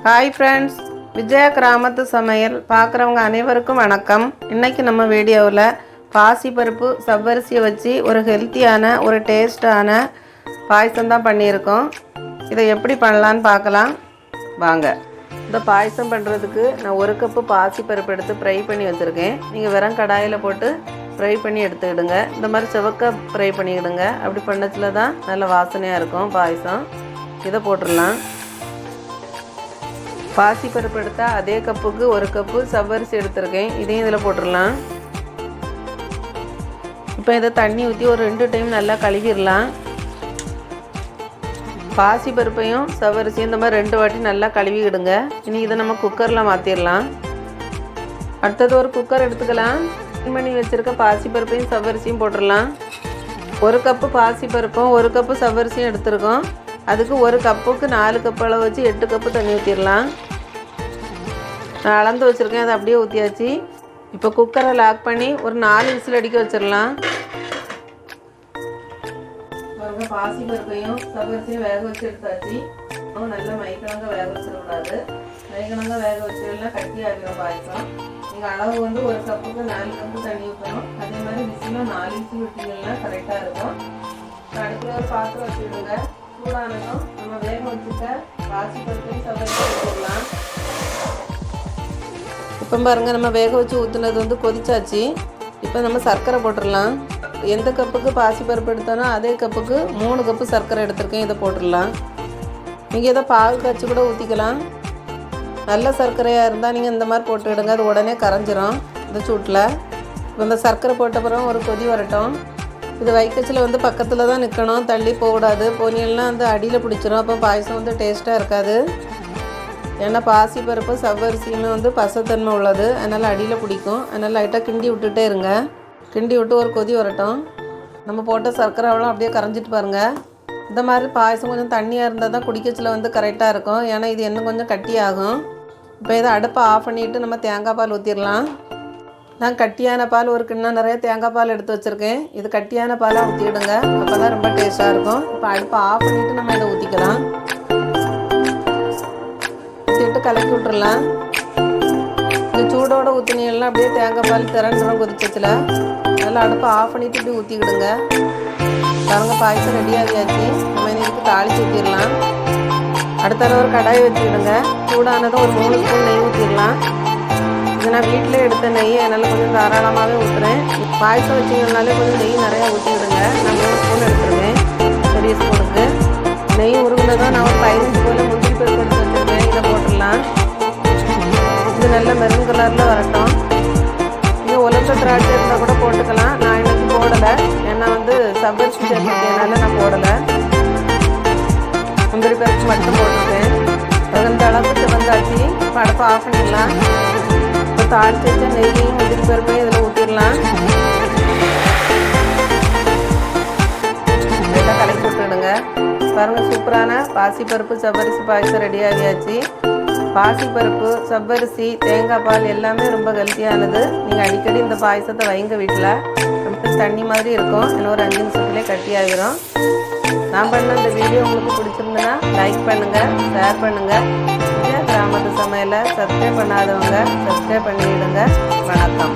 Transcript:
Hi friends, Vijaya கிராமத்து சமையல் பார்க்குறவங்க அனைவருக்கும் வணக்கம். இன்றைக்கி நம்ம வீடியோவில் பாசிப்பருப்பு சவ்வரிசியை வச்சு ஒரு ஹெல்த்தியான ஒரு டேஸ்டான பாயசம் தான் பண்ணியிருக்கோம். இதை எப்படி பண்ணலான்னு பார்க்கலாம் வாங்க. இந்த பாயசம் பண்ணுறதுக்கு நான் 1 கப்பு பாசிப்பருப்பு எடுத்து ஃப்ரை பண்ணி வச்சுருக்கேன். நீங்கள் வெறும் கடாயில் போட்டு ஃப்ரை பண்ணி எடுத்துக்கிடுங்க. இந்த மாதிரி செவக்க ஃப்ரை பண்ணிக்கிடுங்க. அப்படி பண்ணச்சில் தான் நல்ல வாசனையாக இருக்கும் பாயசம். இதை போட்டுடலாம். பாசிப்பருப்பு எடுத்தால் அதே கப்புக்கு 1 கப்பு சவ்வரிசி எடுத்துருக்கேன். இதையும் இதில் போட்டுடலாம். இப்போ இதை தண்ணி ஊற்றி ஒரு 2 டைம் நல்லா கழுவிடலாம். பாசிப்பருப்பையும் சவ்வரிசியும் இந்த மாதிரி 2 வாட்டி நல்லா கழுவிடுங்க. இனி இதை நம்ம குக்கரில் மாற்றிடலாம். அடுத்தது ஒரு குக்கர் எடுத்துக்கலாம். க்ளீன் பண்ணி வச்சுருக்க பாசிப்பருப்பையும் சவ்வரிசியும் போட்டுடலாம். 1 கப்பு பாசிப்பருப்பும் 1 கப்பு சவ்வரிசியும் எடுத்துருக்கோம். அதுக்கு 1 கப்புக்கு 4 கப் அளவு வச்சு 8 கப்பு தண்ணி ஊற்றிடலாம். நான் அளந்து வச்சுருக்கேன், அதை அப்படியே ஊற்றியாச்சு. இப்போ குக்கரை லாக் பண்ணி ஒரு 4 விசில் அடிக்க வச்சிடலாம். பாசிப்பருப்பையும் சவ்வரிசியும் வேக வச்சு எடுத்தாச்சு. நல்லா மைக்கணங்க வேக வச்சிடக்கூடாது. மைக்கணங்க வேக வச்சுலாம் கட்டி ஆகிடும் பாயசம். நீங்கள் அளவு வந்து 1 கப்புக்கு 4 கப்பு தண்ணி ஊற்றணும். அதே மாதிரி விசிலும் 4 விசில் விட்டிங்கன்னா கரெக்டாக இருக்கும். அடுப்பில் ஒரு பாத்திரம் வச்சுடுங்க. சூடானதும் நம்ம வேக வச்சுக்க பாசிப்பருப்பையும் சவ்வரிசியும் போடலாம். இப்போ பாருங்கள், நம்ம வேக வச்சு ஊற்றுனது வந்து கொதிச்சாச்சு. இப்போ நம்ம சர்க்கரை போட்டுடலாம். எந்த கப்புக்கு பாசிப்பருப்பு எடுத்தோன்னா அதே கப்புக்கு 3 கப்பு சர்க்கரை எடுத்துருக்கேன். இதை போட்டுடலாம். நீங்கள் இதை பால் காய்ச்சி கூட ஊற்றிக்கலாம். நல்ல சர்க்கரையாக இருந்தால் நீங்கள் இந்த மாதிரி போட்டுவிடுங்க. அது உடனே கரைஞ்சிரும் இந்த சூட்டில். இப்போ இந்த சர்க்கரை போட்ட பிறகு ஒரு கொதி வரட்டும். இது வைக்கச்சில் வந்து பக்கத்தில் தான் நிற்கணும், தள்ளி போகக்கூடாது. போனீங்கன்னா வந்து அடியில் பிடிச்சிரும். அப்போ பாயசம் வந்து டேஸ்ட்டாக இருக்காது. ஏன்னா பாசிப்பருப்பு சவ்வரிசியுமே வந்து பசத்தன்மை உள்ளது, அதனால் அடியில் பிடிக்கும். அதனால் லைட்டாக கிண்டி விட்டுட்டே இருங்க. கிண்டி விட்டு ஒரு கொதி வரட்டும். நம்ம போட்ட சர்க்கரைவெல்லாம் அப்படியே கரைஞ்சிட்டு பாருங்கள். இந்த மாதிரி பாயசம் கொஞ்சம் தண்ணியாக இருந்தால் தான் குடிக்கச்சில் வந்து கரெக்டாக இருக்கும். ஏன்னா இது இன்னும் கொஞ்சம் கட்டி ஆகும். இப்போ இதை அடுப்பை ஆஃப் பண்ணிவிட்டு நம்ம தேங்காய் பால் ஊற்றிடலாம். நான் கட்டியான பால் ஒரு கிண்ணம் நிறைய தேங்காய் பால் எடுத்து வச்சுருக்கேன். இது கட்டியான பாலாக ஊற்றிடுங்க. அப்போ தான் ரொம்ப டேஸ்ட்டாக இருக்கும். இப்போ அடுப்பை ஆஃப் பண்ணிவிட்டு நம்ம இதை ஊற்றிக்கலாம். ஊற்றிட்டு கலக்கி விட்டுறலாம். இந்த சூடோட ஊற்றினீங்கன்னா அப்படியே தேங்காய் பால் திரண்டுறோம் கொதிச்சத்தில். நல்லா அடுப்பை ஆஃப் பண்ணிவிட்டு இப்படி ஊற்றிக்கிடுங்க. பாருங்க, பாயசம் ரெடி ஆகியாச்சு. நம்ம இதுக்கு தாளித்து ஊற்றிடலாம். அடுத்தால ஒரு கடாயை வச்சுக்கிடுங்க. சூடானதும் ஒரு 3 ஸ்பூன் நெய் ஊற்றிடலாம். இது நான் வீட்டில் எடுத்த நெய், அதனால் கொஞ்சம் தாராளமாகவே ஊற்றுறேன். பாயசம் வச்சிங்கனாலே கொஞ்சம் நெய் நிறையா ஊற்றிவிடுங்க. நான் 3 ஸ்பூன் எடுத்துருவேன். பெரிய ஸ்பூனுக்கு நெய் உருகுனதும் நான் ஒரு 15 போல் முந்திரி பருப்பு எடுத்து வச்சுருக்கேன். இதை போட்டுடலாம். இது நல்ல மெரூன் கலரில் வரட்டும். நீங்கள் உலர்ந்த திராட்சை இருந்தால் கூட போட்டுக்கலாம். நான் இன்னைக்கு போடலை, ஏன்னா வந்து சவ்வரிசி சேர்த்துக்கிறதுனால நான் போடலை. முந்திரி பருப்பு மட்டும் போட்டுருக்கேன். அந்த அளவுக்கு வந்தாச்சு. இப்போ அடுப்பை ஆஃப் பண்ணிடலாம். இப்போ தாளிச்சு வச்ச நெய்யையும் முந்திரி பருப்பையும் இதில் ஊற்றிடலாம். நல்லா கலக்கி விட்டுடுங்க. பாருங்கள், சூப்பரான பாசிப்பருப்பு சவ்வரிசி பாயசம் ரெடி ஆகியாச்சு. பாசிப்பருப்பு சவ்வரிசி தேங்காய் பால் எல்லாமே ரொம்ப ஹெல்த்தியானது. நீங்கள் அடிக்கடி இந்த பாயசத்தை வைங்க வீட்டில். ரொம்ப தண்ணி மாதிரி இருக்கும். இன்னும் ஒரு 5 நிமிஷத்துலேயே கட்டி ஆகிரும். நான் பண்ண இந்த வீடியோ உங்களுக்கு பிடிச்சிருந்ததுன்னா லைக் பண்ணுங்கள், ஷேர் பண்ணுங்கள். கிராமத்து சமையலை சப்ஸ்கிரைப் பண்ணாதவங்க சப்ஸ்கிரைப் பண்ணிவிடுங்க. வணக்கம்.